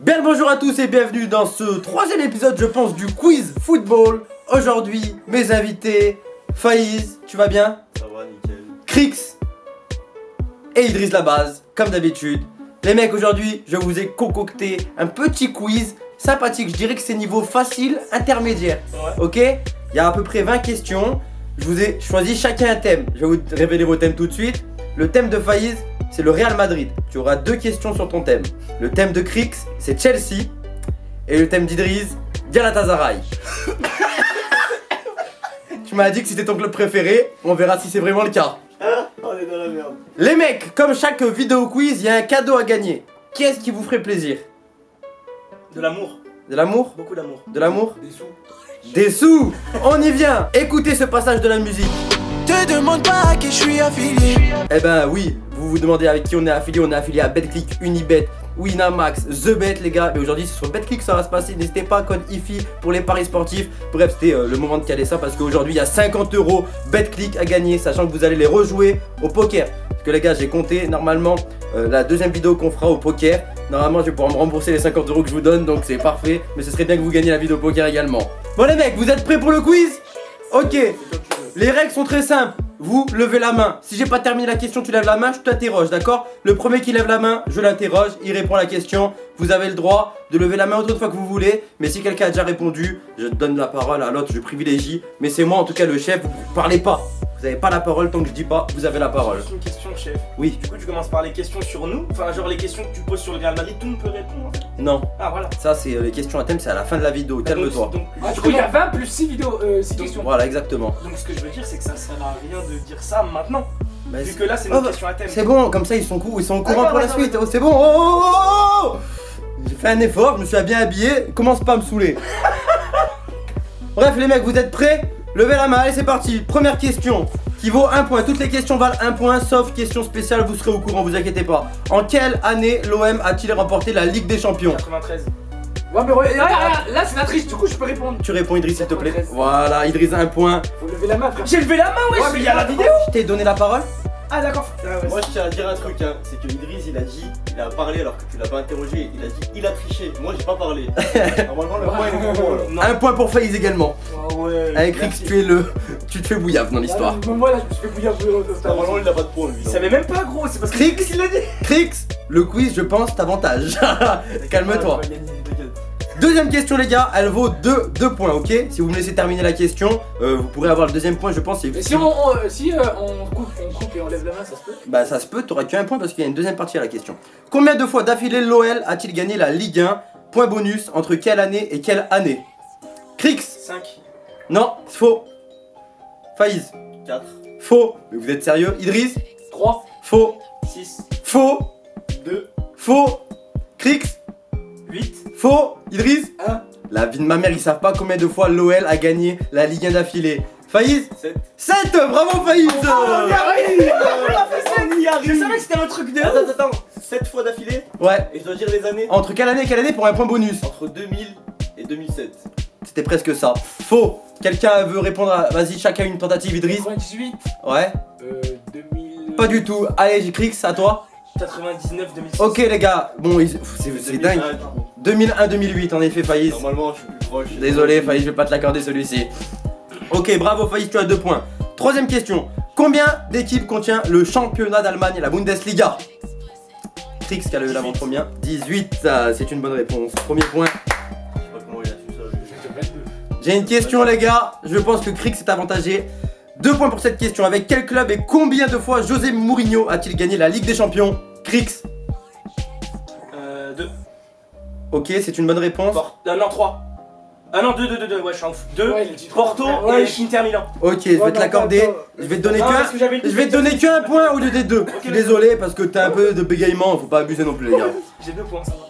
Bien le bonjour à tous et bienvenue dans ce troisième épisode, je pense, du quiz football. Aujourd'hui, mes invités, Faïz, tu vas bien? Ça va, nickel. Crix et Idriss Labase, comme d'habitude. Les mecs, aujourd'hui, je vous ai concocté un petit quiz sympathique. Je dirais que c'est niveau facile, intermédiaire. Ouais. Ok? Il y a à peu près 20 questions. Je vous ai choisi chacun un thème. Je vais vous révéler vos thèmes tout de suite. Le thème de Faïz, c'est le Real Madrid. Tu auras 2 questions sur ton thème. Le thème de Crix, c'est Chelsea. Et le thème d'Idriss, Galatasaray. Tu m'as dit que c'était ton club préféré. On verra si c'est vraiment le cas. On est dans la merde. Les mecs, comme chaque vidéo quiz, il y a un cadeau à gagner. Qui est-ce qui vous ferait plaisir? De l'amour. De l'amour? Beaucoup d'amour. De l'amour? Des sous. Des sous! On y vient! Écoutez ce passage de la musique. Te demande pas à qui je suis affilié. Eh ben oui, vous vous demandez avec qui on est affilié à BetClick, Unibet, Winamax, TheBet les gars. Et aujourd'hui c'est sur BetClick ça va se passer, n'hésitez pas, code IFI pour les paris sportifs. Bref, c'était le moment de caler ça parce qu'aujourd'hui il y a 50 € BetClick à gagner, sachant que vous allez les rejouer au poker. Parce que les gars, j'ai compté normalement la deuxième vidéo qu'on fera au poker. Normalement je vais pouvoir me rembourser les 50 € que je vous donne, donc c'est parfait. Mais ce serait bien que vous gagniez la vidéo poker également. Bon les mecs, vous êtes prêts pour le quiz? Ok. Les règles sont très simples. Vous levez la main. Si j'ai pas terminé la question, tu lèves la main, je t'interroge, d'accord? Le premier qui lève la main, je l'interroge, il répond à la question. Vous avez le droit de lever la main autant de fois que vous voulez. Mais si quelqu'un a déjà répondu, je donne la parole à l'autre, je privilégie. Mais c'est moi en tout cas le chef, vous parlez pas. Vous avez pas la parole tant que je dis pas, vous avez la parole. Juste une question, chef. Oui. Du coup, tu commences par les questions sur nous. Enfin, genre les questions que tu poses sur le Real Madrid, tout le monde peut répondre en fait. Non, Ah, voilà. ça c'est les questions à thème, c'est à la fin de la vidéo, calme-toi. Ah, du coup, il y a 20 plus 6 vidéos, 6 questions. Voilà, exactement. Donc, ce que je veux dire, c'est que ça sert à rien de dire ça maintenant. Bah, Vu que là, c'est Oh, une bah, question à thème. c'est bon, comme ça ils sont au courant D'accord, pour la d'accord, suite. Oh, c'est bon. Oh. J'ai fait un effort, je me suis bien habillé. Commence pas à me saouler. Bref, les mecs, vous êtes prêts? Levez la main, allez, c'est parti. Première question qui vaut 1 point. Toutes les questions valent 1 point, sauf question spéciale. Vous serez au courant, vous inquiétez pas. En quelle année l'OM a-t-il remporté la Ligue des Champions? 93. Ouais, mais là, c'est la triche, du coup, je peux répondre. Tu réponds, Idriss, s'il te plaît. 93. Voilà, Idriss, 1 point. Faut lever la main, frère. J'ai levé la main, ouais, il y a la vidéo. Je t'ai donné la parole? Ah, d'accord. Moi je tiens à dire un truc, hein, c'est que Idriss il a parlé alors que tu l'as pas interrogé, il a dit il a triché, moi j'ai pas parlé. Normalement le point est pour moi là. Non. 1 point pour Faïz également. Ah ouais. Avec Rix, tu te fais bouillave dans l'histoire. Moi, là, je me suis fait bouillir. Normalement il a pas de point lui. Il savait même pas, gros, c'est parce que Crix. il l'a dit. Crix, le quiz, je pense, t'avantage. Calme-toi. Deuxième question, les gars, elle vaut 2 points, ok? Si vous me laissez terminer la question, vous pourrez avoir le deuxième point, je pense. Mais si on coupe et on lève la main, ça se peut. Bah, ça se peut, t'auras qu'un point parce qu'il y a une deuxième partie à la question. Combien de fois d'affilée l'OL a-t-il gagné la Ligue 1? Point bonus, entre quelle année et quelle année? Crix. 5. Non, c'est faux. Faïz. 4, Faux. Mais vous êtes sérieux? Idriss. 3. Faux. 6. Faux. 2, Faux. Crix. 8. Faux. Idriss. 1. La vie de ma mère, ils savent pas combien de fois l'OL a gagné la Ligue 1 d'affilée. Faïz. 7. 7. Bravo Faïz. Je savais que c'était un truc de. Attends, 7 fois d'affilée Ouais. et je dois dire les années Entre quelle année et quelle année pour un point bonus? entre 2000 et 2007. C'était presque ça. Faux. Quelqu'un veut répondre à... Vas-y, chacun une tentative, Idriss. 98. Ouais. 2000. Pas du tout. Allez, Crix, à toi. 99, 2006. Ok les gars, bon, c'est dingue. 2001-2008 en effet, Faïz. Normalement je suis plus proche. Désolé Faïz, je vais pas te l'accorder celui-ci. Ok, bravo Faïz, tu as 2 points. Troisième question. Combien d'équipes contient le championnat d'Allemagne, la Bundesliga? Crix qui a levé l'avant-première. 18, c'est une bonne réponse. Premier point. Je sais pas comment il a su ça. J'ai une question les gars, je pense que Crix est avantagé. 2 points pour cette question. Avec quel club et combien de fois José Mourinho a-t-il gagné la Ligue des Champions? Crix. 2. Ok, c'est une bonne réponse. Non, 3. Ah non, 2, ouais, je suis en fou. 2. Ouais, il a dit Porto ouais, et Inter Milan. Ok, je vais te l'accorder. Je vais te donner Non, parce que... que j'avais Je vais te donner qu'un point au lieu des 2. Je suis désolé parce que t'as un peu de bégaiement, faut pas abuser non plus les gars. J'ai 2 points, ça va.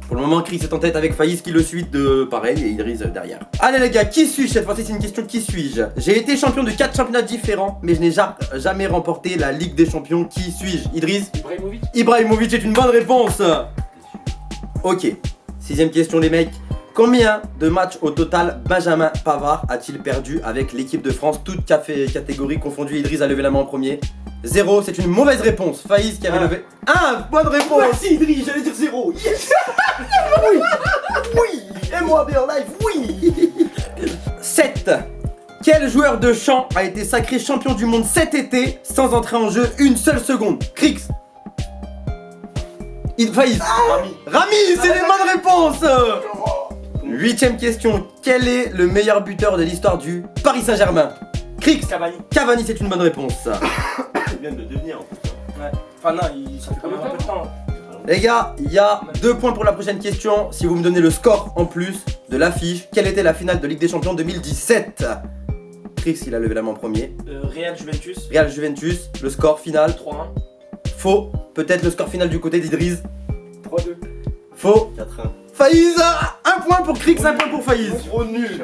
Pour le moment, Chris est en tête avec Faïz qui le suit de pareil et Idriss derrière. Allez les gars, qui suis-je? Cette fois-ci c'est une question qui suis-je? J'ai été champion de 4 championnats différents, mais je n'ai jamais remporté la Ligue des Champions. Qui suis-je? Idriss? Ibrahimovic. Ibrahimovic est une bonne réponse. Ok, 6ème question les mecs. Combien de matchs au total Benjamin Pavard a-t-il perdu avec l'équipe de France, toutes catégories confondues? Idriss a levé la main en premier. 0, c'est une mauvaise réponse. Faïz qui avait levé. 1, bonne réponse. Merci Idriss, j'allais dire 0. Yes. moi bien en live, oui. 7. Quel joueur de chant a été sacré champion du monde cet été sans entrer en jeu une seule seconde? Krix. Faïs. Rami, c'est les bonnes réponses. 8ème question. Quel est le meilleur buteur de l'histoire du Paris Saint-Germain? Krix. Cavani. Cavani, c'est une bonne réponse. Il vient de le devenir en fait. Ouais. Enfin, non, ça fait quand même un peu de temps. Les gars, il y a 2 points pour la prochaine question. Si vous me donnez le score en plus de l'affiche, quelle était la finale de Ligue des Champions 2017? Krix, il a levé la main en premier. Real Juventus. Real Juventus, le score final. 3-1. Faux. Peut-être le score final du côté d'Idriss. 3-2. Faux. 4-1. Faïz, 1 point pour Krix, 1 point pour Faïz. Trop nul.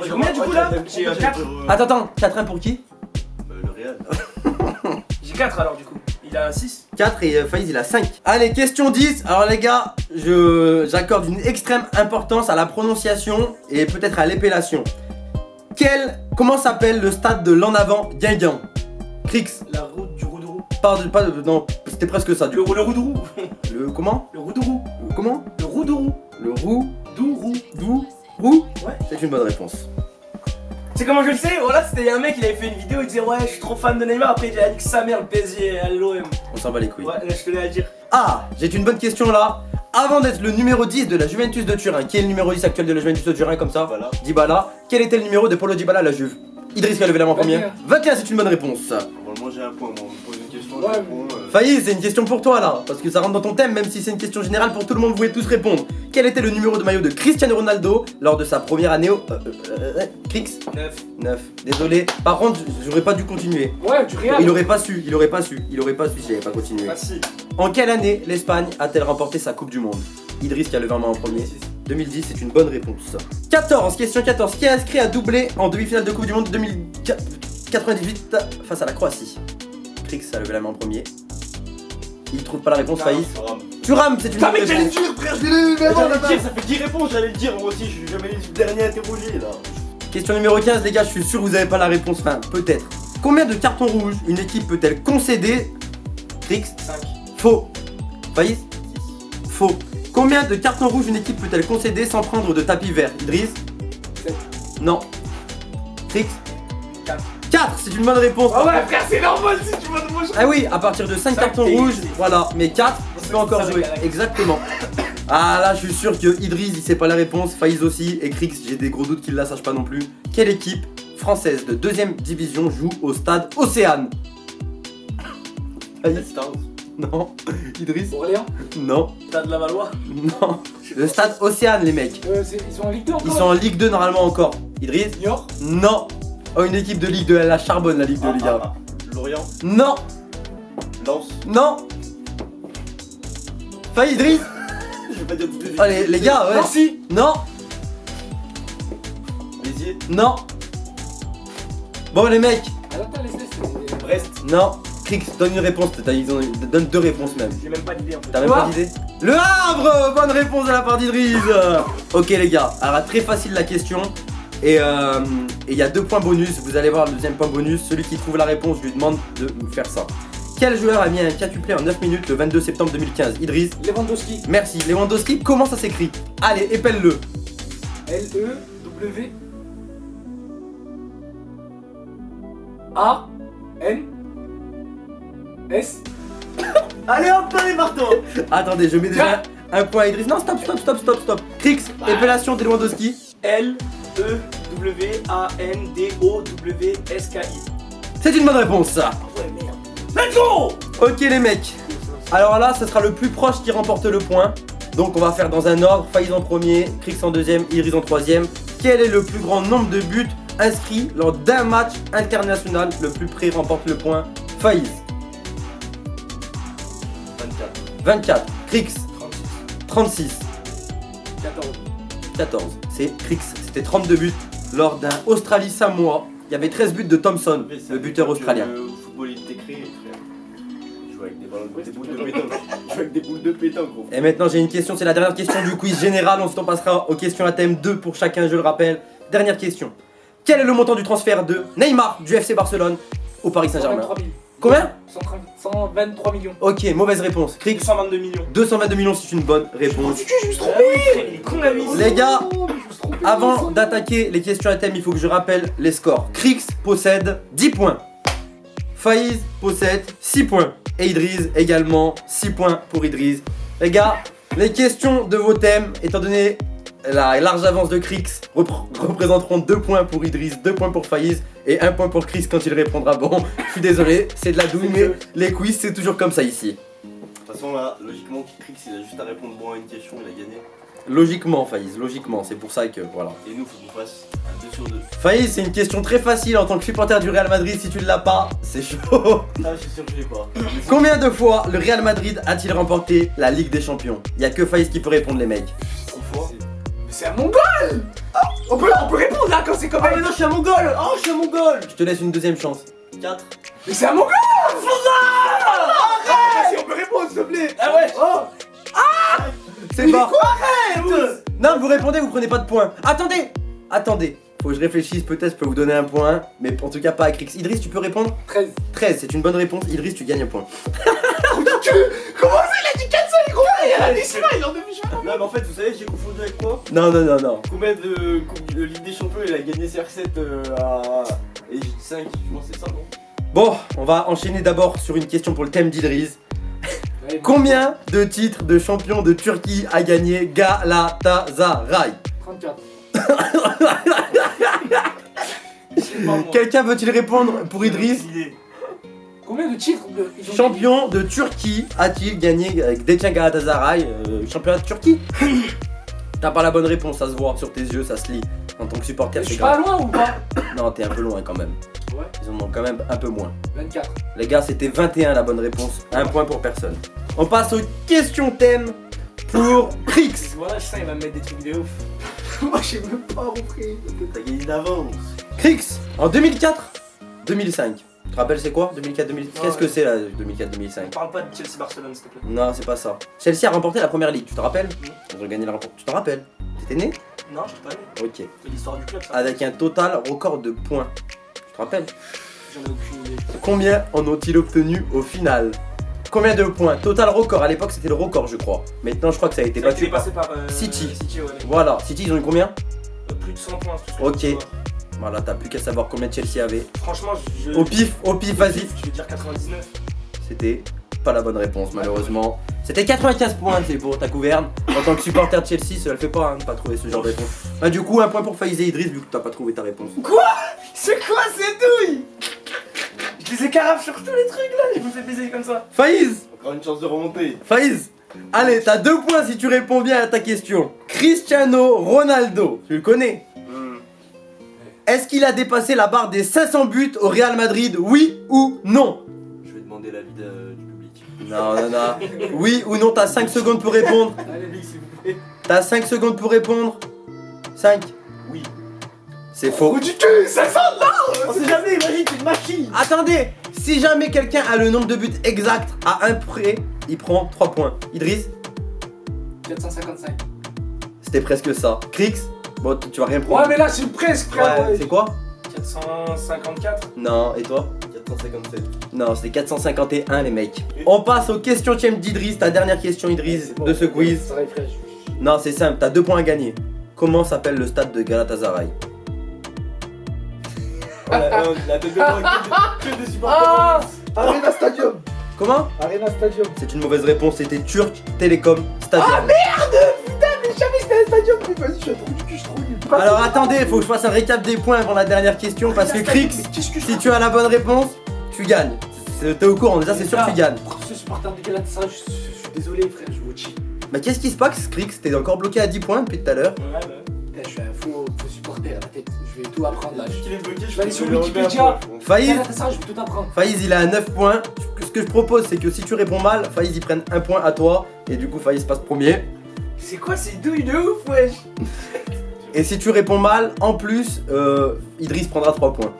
J'ai combien du coup là? J'ai 4. Attends, 4-1 pour qui? Le Real. J'ai 4 alors du coup. Il a 6. 4 et Faïz il a 5. Allez, question 10. Alors les gars, j'accorde une extrême importance à la prononciation et peut-être à l'épellation. Comment s'appelle le stade de l'en avant Guingamp? Krix. La route du Roudourou. Non, c'était presque ça du Le coup. Roudourou. Le comment? Le Roudourou. Comment? Le Roudourou. Le roux. Dourou. Roux. Ouais. C'est une bonne réponse. C'est comment je le sais? Voilà, c'était un mec, il avait fait une vidéo, il disait ouais, je suis trop fan de Neymar. Après, il a dit que sa mère, le PSG à l'OM. On s'en bat les couilles. Ouais, là, je tenais à le dire. Ah, j'ai une bonne question là. Avant d'être le numéro 10 de la Juventus de Turin, qui est le numéro 10 actuel de la Juventus de Turin comme ça? Voilà. Dybala. Quel était le numéro de Paulo Dybala à la Juve? Idriss qui a levé la main en premier. 21, c'est une bonne réponse. Normalement j'ai un point, moi on me pose une question, Ouais, je réponds. Faïz, c'est une question pour toi là, parce que ça rentre dans ton thème, même si c'est une question générale pour tout le monde, vous pouvez tous répondre. Quel était le numéro de maillot de Cristiano Ronaldo lors de sa première année au... Krix 9. 9. Désolé. Par contre, j'aurais pas dû continuer. Ouais, du Real. Il aurait pas su si j'avais pas continué. Ah si. En quelle année l'Espagne a-t-elle remporté sa Coupe du Monde? Idriss qui a levé la main en premier. 2010, c'est une bonne réponse. 14, question 14. Qui a inscrit un doublé en demi-finale de Coupe du Monde 2098 face à la Croatie? Krix a levé la main en premier. Il trouve pas la réponse, Faïs. Thuram, c'est une bonne mais j'allais réponse. le dire, frère, J'allais le dire, ça fait 10 réponses, j'allais le dire moi aussi, je suis jamais le dernier interrogé là. Question numéro 15, les gars, je suis sûr que vous avez pas la réponse. Enfin, peut-être. Combien de cartons rouges une équipe peut-elle concéder? Krix 5. Faux. Faïs. Faux. Combien de cartons rouges une équipe peut-elle concéder sans prendre de tapis vert? Idriss. 7. Non. Krix. 4. 4, c'est une bonne réponse. Ah ouais, frère, c'est normal si tu vas de moi. Ah oui, à partir de 5 Cinq cartons et- rouges, voilà, mais 4, tu peux encore ça, jouer. la galaxie. Exactement. Ah là, je suis sûr que Idriss, il sait pas la réponse, Faïz aussi, et Krix, j'ai des gros doutes qu'il la sache pas non plus. Quelle équipe française de 2ème division joue au stade Océane? Faïz. Stars. Non. Idriss. Orléans. Non. T'as de la Valois. Non. Le stade Océane, les mecs. Ils sont en Ligue 2 encore. Ils sont en Ligue 2 normalement encore. Idriss. Niort. Non. Oh, une équipe de Ligue 2, elle la charbonne la Ligue 2, les gars. Lorient. Non. Lens. Non. Faïz, Idriss. Je vais pas dire toutes les Allez, les gars, ouais. Nancy. Non. Béziers. Non. Bon, les mecs. Attends, laisse. Brest. Non. Krix, donne une réponse. Donne 2 réponses même. J'ai même pas d'idée en fait. T'as même pas d'idée? Le Havre. Bonne réponse de la part d'Idriss. Ok, les gars. Alors, très facile la question. Et il y a 2 points bonus. Vous allez voir le deuxième point bonus. Celui qui trouve la réponse, je lui demande de me faire ça. Quel joueur a mis un quatuplé en 9 minutes le 22 septembre 2015? Idriss. Lewandowski. Merci. Lewandowski, comment ça s'écrit? Allez, épelle-le. L-E-W. A. N. S. Allez hop, allez Martin. Attendez, je mets déjà un point à Idriss. Non, stop. Krix, épellation de Lewandowski. L-E-W-A-N-D-O-W-S-K-I. C'est une bonne réponse, ça. Ouais, merde. Let's go. Ok, les mecs. Alors là, ce sera le plus proche qui remporte le point. Donc, on va faire dans un ordre. Faïz en premier, Krix en deuxième, Idriss en troisième. Quel est le plus grand nombre de buts inscrits lors d'un match international? Le plus près remporte le point. Faïz. 24. 24. Krix. 36. 36. 14. 14. C'est Krix. C'était 32 buts lors d'un Australie-Samoa. Il y avait 13 buts de Thompson, le buteur australien. Le football il était créé, frère. Je joue avec des ballons, des boules de pétanque. Je joue avec des boules de pétanque, gros. Et maintenant j'ai une question, c'est la dernière question du quiz général. Ensuite on passera aux questions à thème 2 pour chacun, je le rappelle. Dernière question. Quel est le montant du transfert de Neymar du FC Barcelone au Paris Saint-Germain? 23 000. Combien? 123 millions. Ok, mauvaise réponse. Crix, 122 millions. 222 millions, c'est une bonne réponse. Je me suis trompé. Il est con la vie. Les gars, avant d'attaquer les questions à thème, il faut que je rappelle les scores. Crix possède 10 points. Faïz possède 6 points. Et Idriss également 6 points pour Idriss. Les gars, les questions de vos thèmes, étant donné la large avance de Crix, représenteront 2 points pour Idriss, 2 points pour Faïz et 1 point pour Crix quand il répondra bon. Je suis désolé, c'est de la douille, mais les quiz c'est toujours comme ça ici. De toute façon, là, logiquement, Crix, il a juste à répondre bon à une question, il a gagné. Logiquement, Faïz, logiquement, c'est pour ça que voilà. Et nous, faut qu'on fasse un 2 sur 2. Faïz, c'est une question très facile en tant que supporter du Real Madrid. Si tu ne l'as pas, c'est chaud. Ça, je suis sûr que je l'ai pas. Combien de fois le Real Madrid a-t-il remporté la Ligue des Champions? Il y a que Faïz qui peut répondre, les mecs. 6 fois. C'est un mongol. On peut répondre là quand c'est comme Ah, mais non, je suis un mongol. Oh, je suis un mongol. Je te laisse une deuxième chance. 4. Mais c'est un mongol. Arrête. On peut répondre s'il te plaît. Ah ouais. Oh. C'est pas. Non, vous répondez, vous prenez pas de points. Attendez. Faut que je réfléchisse, peut-être je peux vous donner un point, mais en tout cas pas à Crix. Idriss, tu peux répondre? 13. 13, c'est une bonne réponse. Idriss, tu gagnes un point. Comment ça il a dit 400 les gros? Il en demi Non, mais en fait, vous savez, j'ai confondu avec quoi? Non. Combien de Ligue des Champions il a gagné CR7 à Égide 5? Je pense que c'est ça, non? Bon, on va enchaîner d'abord sur une question pour le thème d'Idriss. Combien de titres de champion de Turquie a gagné Galatasaray? 34. Quelqu'un veut-il répondre pour Idriss? Combien de titres ils ont Champion de Turquie a-t-il gagné avec Détient Galatasaray, championnat de Turquie? T'as pas la bonne réponse, ça se voit sur tes yeux, ça se lit. En tant que supporter, Je c'est suis pas grave. loin ou pas? Non, t'es un peu loin quand même. Ouais. Ils en ont quand même un peu moins. 24. Les gars, c'était 21 la bonne réponse. Un point pour personne. On passe aux questions thème pour Crix. Voilà, je sens, il va me mettre des trucs de ouf. Moi j'ai même pas repris. T'as gagné d'avance. Crix, en 2004, 2005. Tu te rappelles c'est quoi 2004, 2005? Qu'est-ce que ouais. c'est là 2004, 2005? Parle pas de Chelsea-Barcelone, s'il te plaît. Non, c'est pas ça. Chelsea a remporté la première ligue, tu te rappelles? Ils ont gagné la remporte. Tu te rappelles? T'étais né? Non, je sais pas. Ok. C'est l'histoire du club, ça. Avec un total record de points. Tu te rappelles? J'en ai aucune idée. Combien en ont-ils obtenu au final? Combien de points? Total record, à l'époque c'était le record je crois. Maintenant je crois que ça a été Ça a été battu par... dépassé par City. City, ouais. Voilà, City ils ont eu combien? Plus de 100 points. c'est tout ce que Ok. je peux voir. Voilà, t'as plus qu'à savoir combien Chelsea avait. Franchement, je. Au pif, vas-y. Je vais dire 99. C'était pas la bonne réponse malheureusement. C'était 95 points, c'est pour ta gouverne. En tant que supporter de Chelsea, ça le fait pas, hein, de pas trouver ce genre de réponse. Bah du coup, un point pour Faïz et Idriss vu que t'as pas trouvé ta réponse. C'est quoi ces douilles? Je les écaraffe sur tous les trucs là, je me fais baiser comme ça. Faïz, Encore une chance de remonter. allez, t'as 2 points si tu réponds bien à ta question. Cristiano Ronaldo, tu le connais? Est-ce qu'il a dépassé la barre des 500 buts au Real Madrid, oui ou non? Je vais demander l'avis du public. Non. Oui ou non, t'as 5 secondes pour répondre. Allez, s'il vous plaît. T'as 5 secondes pour répondre. 5. Oui. C'est faux. Du cul, 500 On sait jamais, imagine, c'est une machine. Attendez, si jamais quelqu'un a le nombre de buts exact à un près, il prend 3 points. Idriss, 455. c'était presque ça. Crix, bon, tu vas rien prendre. Ouais, mais là, c'est presque, frère. Ouais, c'est quoi? 454. Non, et toi? 457. Non, c'était 451 les mecs. On passe aux questions thème d'Idriss, ta dernière question Idriss de ce quiz. Ça va, frère. Non, c'est simple, t'as 2 points à gagner. Comment s'appelle le stade de Galatasaray? La tête de moi, que de supporters. Ah, Arena Stadium. Comment? Arena Stadium. C'est une mauvaise réponse, c'était Turk Telecom Stadium. Ah merde, putain, mais jamais c'était un stadium. Mais vas-y, je suis trop du cul, je suis trop nul. Alors attendez, faut que je fasse un récap des points avant la dernière question parce que Crix, si tu as la bonne réponse, tu gagnes. T'es au courant, déjà c'est sûr que tu gagnes. Pour ce supporter de Galatasaray, je suis désolé, frère, je vous chie. Mais qu'est-ce qui se passe, Crix? T'es encore bloqué à 10 points depuis tout à l'heure. Ouais, bah. Putain, je suis un faux supporter à la tête. Je vais tout apprendre là. Qu'il est bloqué, Je vais aller sur peux lui enlever un Wikipédia. point. Faïz, Galatasaray, je vais tout apprendre. Faïz il est à 9 points. Ce que je propose c'est que si tu réponds mal, Faïz il prenne 1 point à toi et du coup Faïz passe premier. C'est quoi ces douilles de ouf, wesh? Et si tu réponds mal, en plus, Idriss prendra 3 points.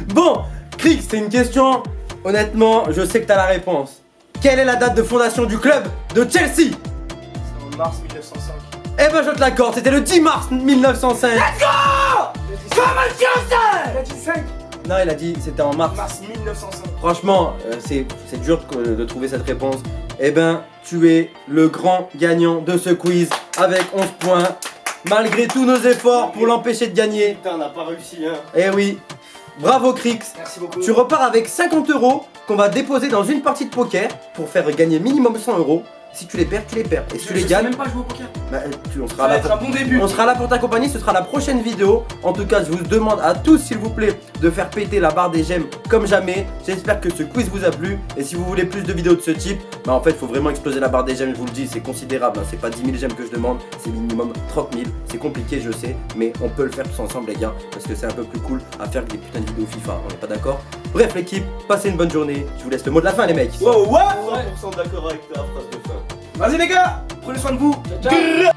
Bon, Crix, c'est une question. Honnêtement, je sais que t'as la réponse. Quelle est la date de fondation du club de Chelsea? C'est en mars 1905. Eh ben je te l'accorde, c'était le 10 mars 1905. Il a dit 5. Non, il a dit c'était en mars. Mars 1905. Franchement, c'est dur de trouver cette réponse. Eh ben, tu es le grand gagnant de ce quiz avec 11 points. Malgré tous nos efforts pour l'empêcher de gagner. Putain, on n'a pas réussi, hein. Eh oui, bravo Crix. Merci beaucoup. Tu repars avec 50 € qu'on va déposer dans une partie de poker pour faire gagner minimum 100 €. Si tu les perds, tu les perds. Et si tu les Je sais gagnes, même pas jouer au poker. bah, on Ça sera va là être pour... un bon début. On sera là pour t'accompagner, ce sera la prochaine vidéo. En tout cas, je vous demande à tous, s'il vous plaît, de faire péter la barre des j'aime comme jamais. J'espère que ce quiz vous a plu. Et si vous voulez plus de vidéos de ce type, bah en fait, il faut vraiment exploser la barre des j'aime, je vous le dis, c'est considérable. Hein. C'est pas 10 000 j'aime que je demande, c'est minimum 30 000. C'est compliqué, je sais, mais on peut le faire tous ensemble, les gars, parce que c'est un peu plus cool à faire que des putains de vidéos FIFA. On est pas d'accord? Bref, l'équipe, passez une bonne journée. Je vous laisse le mot de la fin, les mecs. Wow, wow. 100% d'accord avec ta phrase de fin. Vas-y les gars, prenez soin de vous. Ciao.